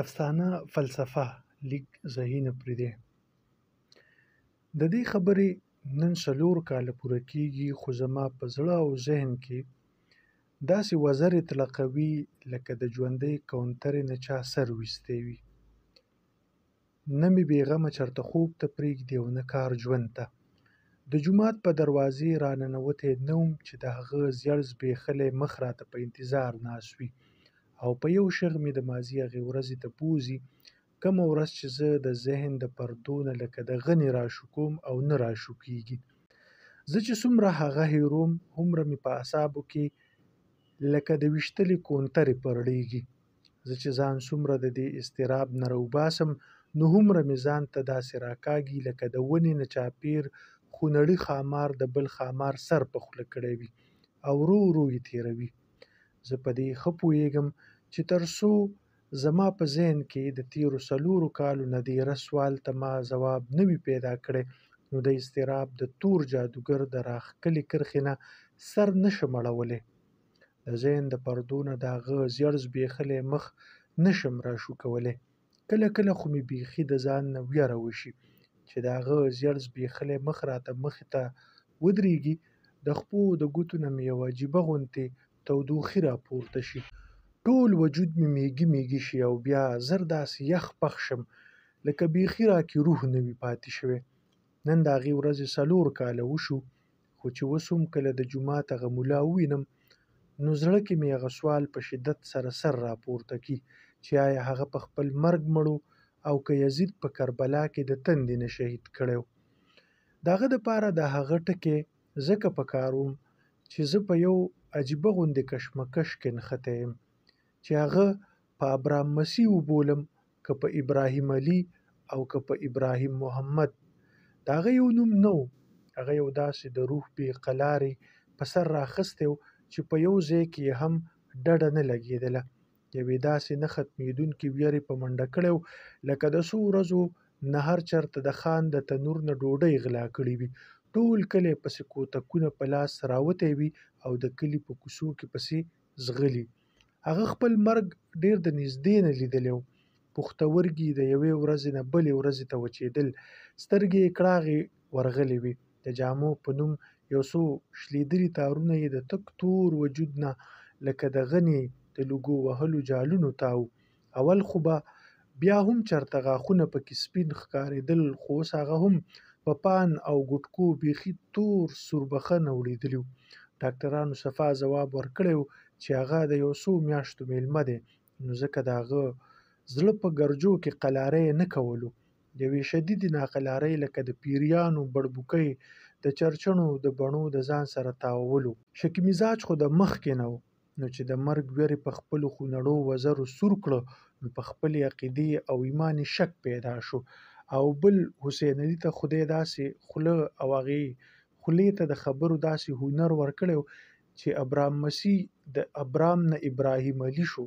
افسانه فلسفه لیک ذهین پرېږدي. د دې خبرې نن 4 کاله پوره کېږي، خو زما په زړه او ذهن کې داسې وزرې تلقوي لکه د ژوندۍ کونترې نه چا سر ویستی وي. نه مې بېغمه چرته خوب ته پرېږدي او نه کار ژوند ته. د جومات په دروازې راننوتی نه وم چې د هغه زیړ زبېښلی مخ راته په انتظار ناست وي او په یو شغ مې د ماضي هغې ورځې ته بوځي، کومه ورځ چې زه د ذهن د پردو نه لکه د غنې راشو کوم او نه راشو کېږي. زه چې څومره هغه هېروم، هومره مې په اعصابو کې لکه د ویشتلې کونترې پرړېږي. زه چې ځان څومره د دې اضطراب نه راوباسم، نو هومره مې ځان ته داسې راکاږي لکه د ونې نه چاپېر خونړي ښامار د بل ښامار سر په خوله کړی وي او ورو ورو یې تېروي. زه په دې ښه پوهېږم چې تر څو زما په ذهن کې د تېرو 4 کالو نه دېره سوال ته ما ځواب نه وي پیدا کړی، نو د اضطراب د تور جادوګر د راښکلې کرښې نه سر نشم اړولی. د ذهن د پردو نه د هغه زیړ زبېښلی مخ نشم راشو کولی. کله کله خو مې بیخي د ځان نه ویره وشي چې د هغه زیړ زبېښلی مخ راته مخې ته ودرېږي. د خپو د ګوتو نه مې یو عجیبه غوندې تودوخي راپورته شي، ټول وجود مې میږي میږي شي او بیا زر داسې یخ پخ شم لکه بیخي راکې روح نه وي پاتې شوی. نن د هغې ورځې 4 کاله وشو، خو چې اوس هم کله د جومات هغه ملا ووینم، نو زړه کې مې هغه سوال په شدت سره سر راپورته کي چې آیا هغه په خپل مرګ مړو او که یزید په کربلا کې د تندې نه شهید کړی و. د هغه دپاره د هغه ټکی ځکه په کار وم چې زه په یو عجیبه غوندې کشمکش کې نښتی یم چې هغه په ابراهم مسیح وبولم که په ابراهیم علي او که په ابراهیم محمد. د هغه یو نوم نه و، هغه یو داسې د روح بې قلارې په سر راخستی و چې په یو ځای کې هم ډډه نه لګېدله. یوې داسې نه ختمېدونکې ویرې په منډه کړی و لکه د څو ورځو نهر چرته د خان د تنور نه ډوډۍ غلا کړې وي. ټول کلی پسې کوتکونه په لاس راوتی وي او د کلي په کوڅو کې پسې ځغلي. هغه خپل مرګ ډېر د نږدې نه لیدلی و. پښتورګي د یوې ورځې نه بلې ورځې ته وچېدل، سترګې یې کړاغې ورغلې وې. د جامو په نوم یو څو شلېدلي تارونه یې د تک تور وجود نه لکه د غنې د لوګو وهلو جالونو تاو. اول خو به بیا هم چرته غاښونه پکې سپین ښکارېدل، خو اوس هغه هم په پان او ګوټکو بیخي تور سوربخن اوړېدلي وو. ډاکټرانو صفا ځواب ورکړی و چې هغه د یو څو میاشتو میلمه دی، نو ځکه د هغه زړه په ګرجو کې قلاری نه کولو. یوې شدیدې ناقلارۍ لکه د پیریانو بړبوکۍ د چرچڼو د بڼو د ځان سره تاوولو. شکي مزاج خو د مخکې نه و، نو چې د مرګ ویرې په خپلو خونړو وزرو سور کړه، نو په خپلې عقیدې او ایمان شک پیدا شو. او بل حسین علي ته خدای داسې خوله او هغې خولې ته د خبرو داسې هنر ورکړی و چې ابراهم مسیح د ابرام نه ابراهیم علي شو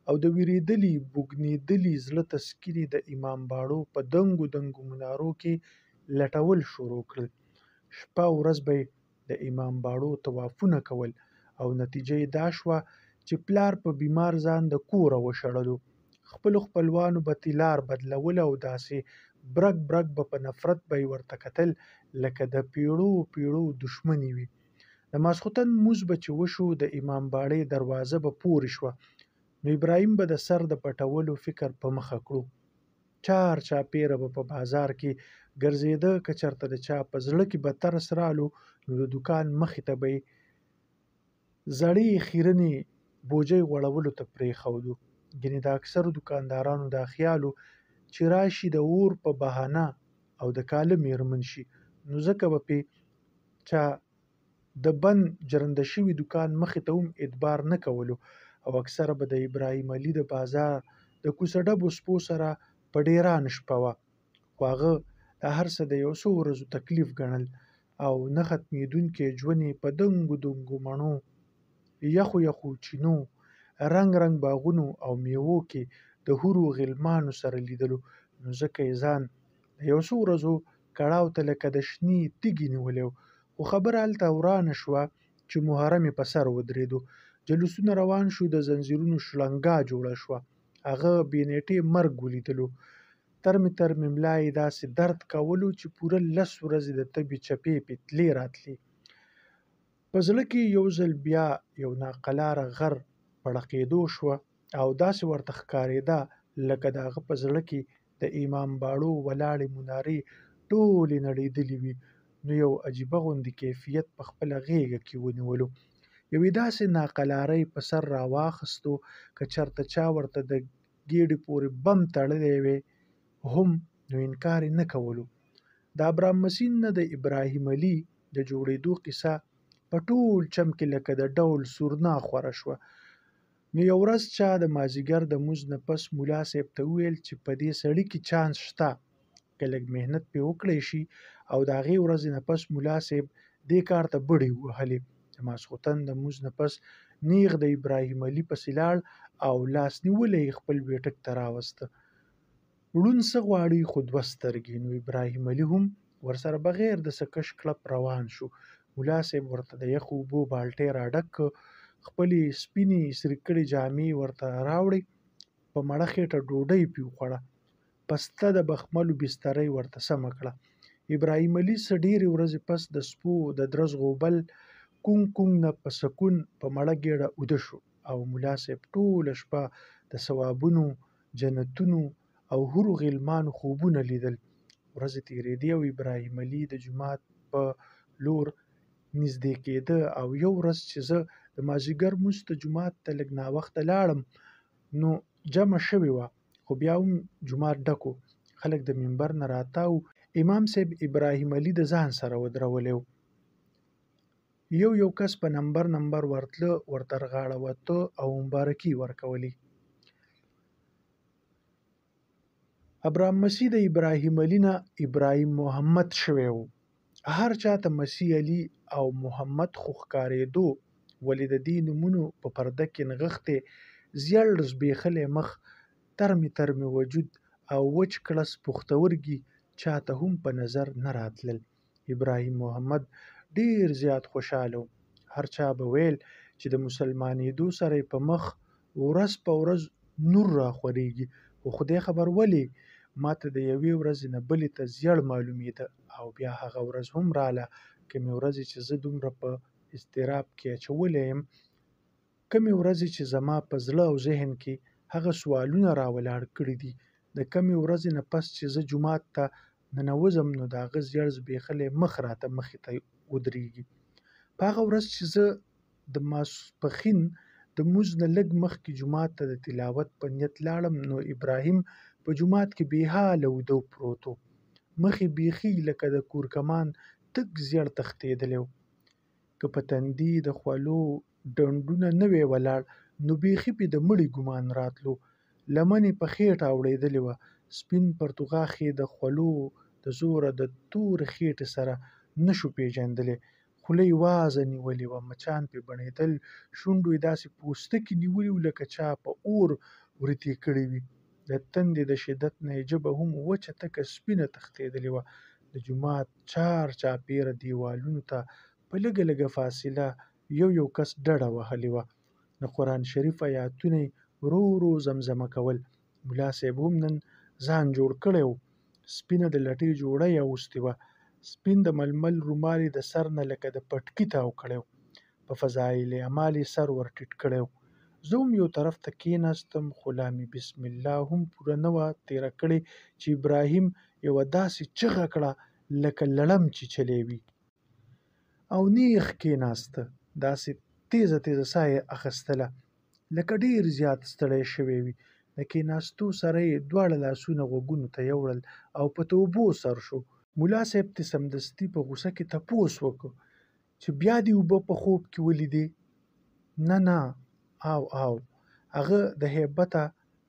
او د ویرېدلي بوږنېدلي زړه تسکین د امام باړو په دنګو دنګو منارو کې لټول شروع کړل. شپه او ورځ به د امام باړو طوافونه کول او نتیجه یې دا شوه چې پلار په بیمار ځان د کوره وشړلو. خپلو خپلوانو به طلار بدلوله او داسې برګ برګ به په نفرت به یې ورته کتل لکه د پیړو پیړو دښمني وي. د ماسخوتن مونځ به چې وشو، د امام باړې دروازه به پورې شوه، نو ابراهیم به د سر د پټولو فکر په مخه کړو. چار چاپېره به په بازار کې ګرځېده، که چېرته د چا په زړه کې به ترس رالو، نو د دوکان مخې ته به یې زړې خیرنې بوجۍ غوړولو ته پرېښودو. ګینې د اکثرو دوکاندارانو دا خیال و چې راشي د اور په بهانه او د کاله مېرمن شي، نو ځکه به پې چا د بند جرنده شوي دوکان مخې ته هم ادبار نه کولو او اکثره به د ابراهیم علي د بازار د کوڅه ډبو سپو سره په ډېران شپه وه. خو هغه دا هر څه د یو څو ورځو تکلیف ګڼل او نه ختمېدونکی ژوند یې په دنګو دنګو مڼو، یخو یخو چینو، رنګ رنګ باغونو او میوو کې د حورو غلمانو سره لیدلو، نو ځکه یې ځان د یو څو ورځو کړاو ته لکه د شنې تیږې نیولی و. خو خبره هلته ورانه شوه چې محرم یې په سر ودرېدو، جلوسونه روان شو، د ځنځیرونو شړنګا جوړه شوه هغه بې نیټې مرګ ولیدلو. تر مې ملا یې داسې درد کولو چې پوره 10 ورځې د تبې چپې پې تلې راتلې. په زړه کې یو ځل بیا یو ناقلاره غر پړقېدو شوه او داسې ورته ښکارېده لکه د هغه په زړه کې د امام باړو ولاړې منارې ټولې نړېدلې وي. نو یو عجیبه غوندې کیفیت په خپله غېږه کې ونیولو. یوې داسې ناقلارۍ په سر راواخیستو که چېرته چا ورته د ګېډې پورې بم تړلی وی هم نو انکار یې نه کولو. د ابراهم مسین نه د ابراهیم علي د جوړېدو قصه په ټول چم کې لکه د ډول سورنا خوره شوه. نو یو ورځ چا د مازدیګر د مونځ نه پس ملا صاحب ته وویل چې په دې سړي کې چانس شته که لږ محنت پې وکړی شي، او د هغې ورځې نه پس ملا صاحب دې کار ته بډې ووهلې. د ماسخوتن د مونځ نه پس نیغ د ابراهیم علي پسې لاړ او لاس نیولی یې خپل بیټک ته راوسته. ړوند څه غواړي خو 2 سترګې. نو ابراهیم علي هم ورسره بغیر د څه کش کړپ روان شو. ملا صاحب ورته د یخو اوبو بالټۍ راډک کړ، خپلې سپینې سرې کړې جامې ورته راوړې، په مړه خېټه ډوډۍ پې وخوړه، پسته د بخملو بسترۍ ورته سمه کړه. ابراهیم علي څه ډېرې ورځې پس د سپو د درز غوبل کونګ کونګ نه په سکون په مړه ګېډه اوده شو، او ملا صاحب ټوله شپه د ثوابونو، جنتونو او حورو غلمانو خوبونه لیدل. ورځې تېرېدې او ابراهیم علي د جومات په لور نږدې کېده، او یو ورځ چې زه د مازدیګر مونځ ته جومات ته لږ ناوخته لاړم نو جمع شوې وه، خو بیا هم جومات ډک و. خلک د منبر نه راتاو. امام صاحب ابراهیم علي د ځان سره ودرولی و. یو کس په نمبر ورتله، ورته غاړه وته او مبارکي ورکولې. ابراهم مسیح د ابراهیم علي نه ابراهیم محمد شوی و. هر چاته مسیح علي او محمد خو ښکارېدو، ولې د دې نومونو په پرده کې نغښتی زیړ زبېښلی مخ، ترمې وجود او وچ کړس پښتورګي چاته هم په نظر نه راتلل. ابراهیم محمد ډېر زیات خوشحاله و. هر چا به ویل چې د مسلمانېدو سره یې په مخ ورځ په ورځ نور راخورېږي، خو خدای خبر ولې ماته د یوې ورځې نه بلې ته زیړ معلومېده. او بیا هغه ورځ هم راله، کومې ورځې چې زه دومره په اضطراب کې اچولی یم، کومې ورځې چې زما په زړه او ذهن کې هغه سوالونه راولاړ کړي دي، د کومې ورځې نه پس چې زه جومات ته ننوځم نو د هغه زیړ زبېښلی مخ راته مخې ته ودرېږي. په هغه ورځ چې زه د ماسپښین د مونځ نه لږ مخکې جومات ته د تلاوت په نیت لاړم نو ابراهیم په جومات کې بې حاله وده پروت و. مخ یې بیخي لکه د کورکمان تک زیړ تښتېدلی و. که په تندي د خولو ډنډونه نه وی ولاړ نو بیخي پې د مړي ګمان راتلو. لمن یې په خېټه اوړېدلې وه. سپین پرتوغاښ یې د خولو د زوره د تورې خېټې سره نه شو پېژندلی. خوله یې وازه نیولې وه، مچان پې بڼېدل، شونډو یې داسې پوستکي نیولي وو لکه چا په اور ورتې کړي وي. د تندې د شدت نه یې ژبه هم وچه تکه سپینه تښتېدلې وه. د جومات چار چاپېره دیوالونو ته په لږه فاصله یو کس ډډه وهلې وه. د قرآن شریف آیاتونه یې ورو ورو زمزمه کول. ملا صاحب هم نن ځان جوړ کړی و. سپینه د لټۍ جوړه یې اغوستې وه. سپین د ململ رومال یې د سر نه لکه د پټکي تاو کړی و. په فضایل اعمال یې سر ور ټیټ کړی و. زه هم یو طرف ته کېناستم، خو لا مې بسم الله هم پوره نه وه تېره کړې چې ابراهیم یوه داسې چغه کړه لکه لړم چیچلی وي، او نیغ کېناسته. داسې تیزه ساه یې اخیستله لکه ډېر زیات ستړی شوی وي. د کېناستو سره یې دواړه لاسونه غوږونو ته یوړل او په توبو سر شو. ملا صاحب ته سمدستي په غوسه کې تپوس وکړ چې بیا دې اوبه په خوب کې ولیدې؟ نه او هغه د هیبته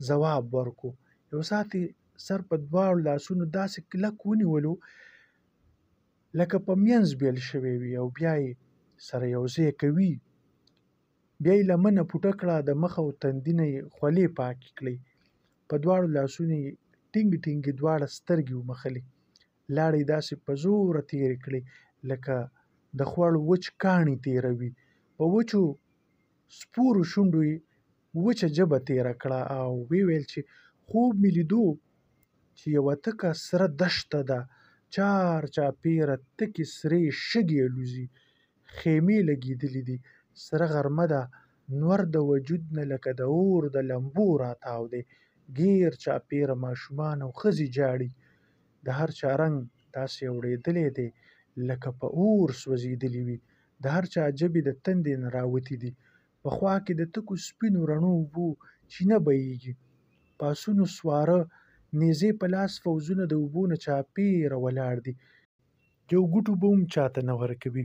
ځواب ورکړو. یو ساعت یې سر په دواړو لاسونو داسې کلک ونیولو لکه په منځ بیل شوی وي، او بیا یې سره یو ځای کوي. بیا یې لمنه پوټه کړه، د مخ او تندي نه یې خولې پاکې کړې. په دواړو لاسونو یې ټینګې دواړه سترګې ومښلې. لاړې یې داسې په زوره تېرې کړې لکه د خوړ وچ کاڼي تېروي. په وچو سپورو شونډو یې وچه ژبه تېره کړه او ویې ویل چې خوب مې لیدو چې یوه تکه سره دښته ده، چار چاپېره تکې سرې شګې الوزي، خیمې لګېدلې دي، سره غرمه ده، نور د وجود نه لکه د اور د لمبو راتاو دی، ګیر چاپېره ماشومان او ښځې جاړي، د هر چا رنګ داسې اورېدلی دی لکه په اور سوځېدلی وي، د هر چا ژبې د تندې نه راوتي دي، په خوا کې د تکو سپینو رڼو اوبو چینه بهیږي، پاسونو سواره نیزې په لاس فوجونه د اوبو نه چاپېره ولاړ دي، یو ګوټ اوبه هم چاته نه ورکوي،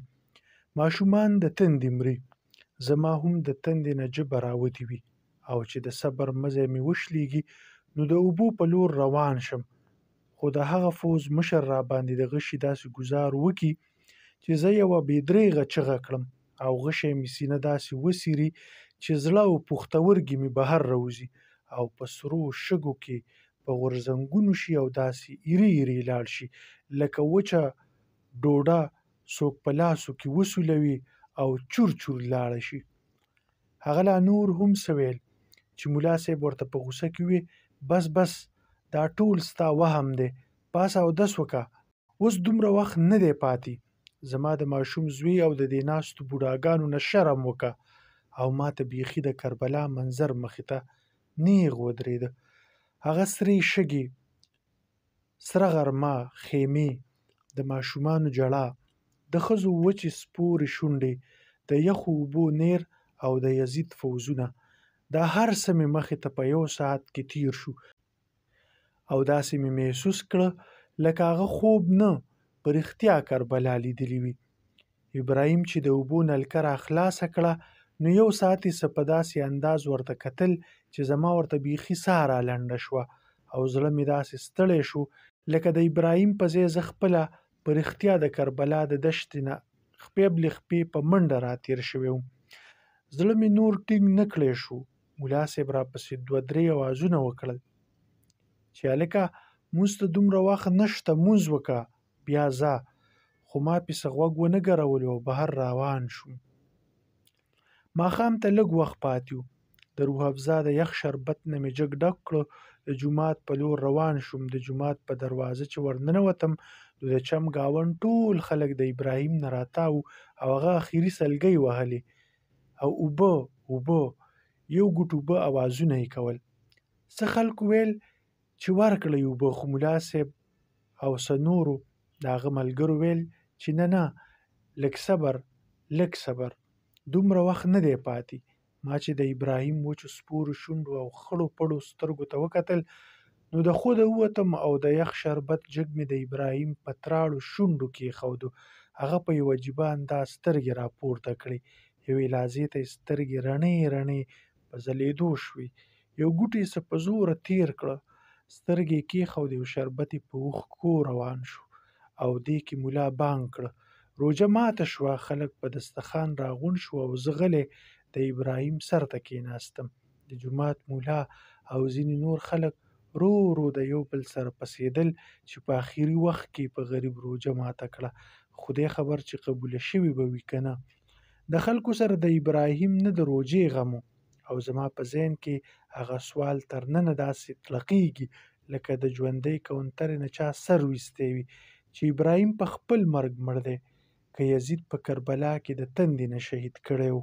ماشومان د تندې مري، زما هم د تندې نه ژبه راوتې وي او چې د صبر مزی مې وشلېږي نو د اوبو په لور روان شم، خو د هغه فوج مشر راباندې د غشي داسې ګوزار وکړي چې زه یوه بې درېغه چغه کړم او غشی مې سینه داسې وڅیري چې زړه او پښتورګي مې بهر راوځي او په سرو شګو کې په غورځنګونو شي او داسې ایرې ایرې لاړ شي لکه وچه ډوډه څوک په لاسو کې وسولوي او چور چور لاړه شي. هغه لا نور هم څه ویل چې ملا صاحب ورته په غوسه کې وي بس بس دا ټول ستا وهم دی، پاسه اودس وکړه، اوس دومره وخت نه دی پاتې، زما د ماشوم زوی او د دې ناستو بوډاګانو نه شرم وکړه او ما ته بیخي د کربلا منظر مخې ته نیغ ودرېده. هغه سرې شګې، سره غرمه، خیمې، د ماشومانو ژړا، د ښځو وچې سپورې شونډې، د یخو اوبو نیر او د یزید فوزونه، دا هر څه مې مخې ته په یو ساعت کې تیر شو او داسې مې محسوس کړه لکه هغه خوب نه په رښتیا کربلا لیدلې وي. ابراهیم چې د اوبو نلکه را خلاصه کړه نو یو ساعت یې څه په داسې انداز ورته کتل چې زما ورته بیخي ساه را لنډه شوه او زړه مې داسې ستړی شو لکه د ابراهیم په ځای زه خپله په رښتیا د کربلا د دښتې نه خپې بلې خپې په منډه را تېر شوی وم. زړه مې نور ټینګ نه کړی شو. ملا صاحب راپسې 2-3 اوازونه وکړل چې هلکه مونځ ته دومره وخت نشته، مونځ وکړه بیا ځه، خو ما پسې غوږ ونه ګرولو او بهر روان شوم. ماښام ته لږ وخت پاتې و. د روح افزا د یخ شربت نه مې جګ ډک کړه، د جومات په لور روان شوم. د جومات په دروازه چې ورننوتم نو د چم ګاونډ ټول خلک د ابراهیم نه راتاو او هغه اخري سلګۍ وهلې او اوبه اوبه یو ګوټ اوبه اوازونه یې کول. څه خلکو ویل چې ورکړئ اوبه، خو ملا صاحب او څه نورو د هغه ملګرو ویل چې نه نه لږ صبر لږ صبر، دومره وخت نه دی پاتې. ما چې د ابراهیم وچو سپورو شونډو او خړو پړو سترګو ته وکتل نو د خوده ووتم او د یخ شربت جګ مې د ابراهیم په تراړو شونډو کېښودو. هغه په یو عجیبه انداز سترګې راپورته کړې، یوې لحظې ته یې سترګې رڼې رڼې په ځلېدو شوې، یو ګوټ یې څه په زوره تېر کړه، سترګې یې کېښودې او شربت یې په اوښکو روان شو او دې کې ملا بانګ کړه. روژه ماته شوه، خلک په دسترخوان راغونډ شو او زه غلی د ابراهیم سر ته کېناستم. د جومات ملا او ځینې نور خلک رو رو د یو بل سره پسېدل چې په آخري وخت کې په غریب روژه ماته کړه، خدای خبر چې قبوله شوې به وي که نه. د خلکو سره د ابراهیم نه د روژې غم او زما په ذهن کې هغه سوال تر ننه داسې تلقېږي لکه د ژوندۍ کونترې نه چا سر ویستی وي چې ابراهیم په خپل مرګ مړ دی که یزید په کربلا کې د تندې نه شهید کړی و.